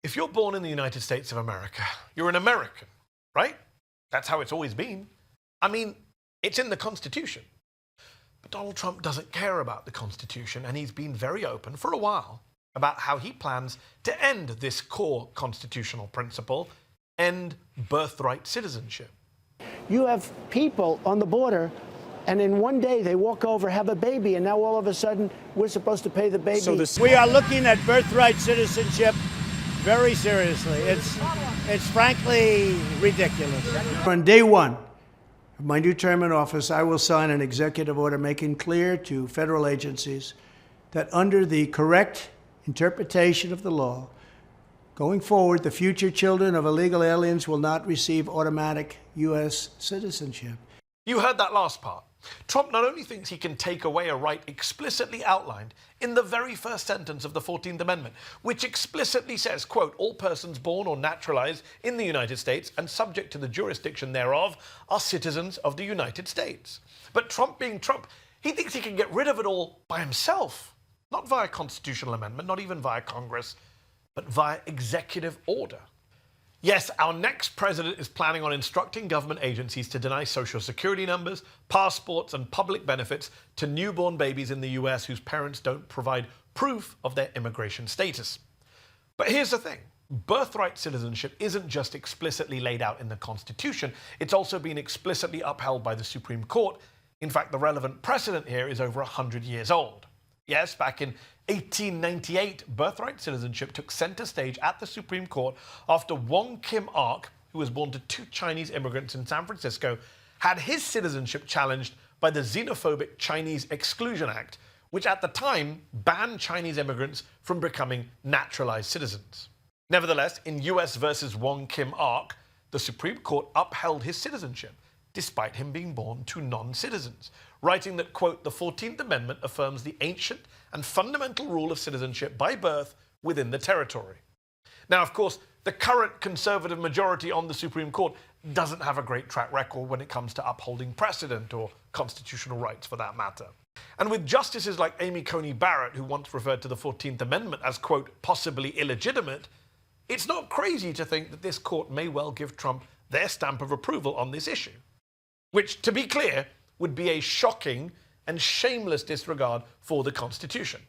If you're born in the United States of America, you're an American, right? That's how it's always been. I mean, it's in the Constitution. But Donald Trump doesn't care about the Constitution, and he's been very open for a while about how he plans to end this core constitutional principle, end birthright citizenship. You have people on the border, and in one day they walk over, have a baby, and now all of a sudden we're supposed to pay the baby. So we are looking at birthright citizenship very seriously. It's frankly ridiculous. On day one of my new term in office, I will sign an executive order making clear to federal agencies that under the correct interpretation of the law, going forward, the future children of illegal aliens will not receive automatic U.S. citizenship. You heard that last part. Trump not only thinks he can take away a right explicitly outlined in the very first sentence of the 14th Amendment, which explicitly says, quote, all persons born or naturalized in the United States and subject to the jurisdiction thereof are citizens of the United States. But Trump being Trump, he thinks he can get rid of it all by himself, not via constitutional amendment, not even via Congress, but via executive order. Yes, our next president is planning on instructing government agencies to deny social security numbers, passports, and public benefits to newborn babies in the US whose parents don't provide proof of their immigration status. But here's the thing. Birthright citizenship isn't just explicitly laid out in the Constitution, it's also been explicitly upheld by the Supreme Court. In fact, the relevant precedent here is over 100 years old. Yes, back in 1898, birthright citizenship took center stage at the Supreme Court after Wong Kim Ark, who was born to two Chinese immigrants in San Francisco, had his citizenship challenged by the xenophobic Chinese Exclusion Act, which at the time banned Chinese immigrants from becoming naturalized citizens. Nevertheless, in US versus Wong Kim Ark, the Supreme Court upheld his citizenship, despite him being born to non-citizens, writing that, quote, the 14th Amendment affirms the ancient and fundamental rule of citizenship by birth within the territory. Now, of course, the current conservative majority on the Supreme Court doesn't have a great track record when it comes to upholding precedent or constitutional rights for that matter. And with justices like Amy Coney Barrett, who once referred to the 14th Amendment as, quote, possibly illegitimate, it's not crazy to think that this court may well give Trump their stamp of approval on this issue, which, to be clear, would be a shocking and shameless disregard for the Constitution.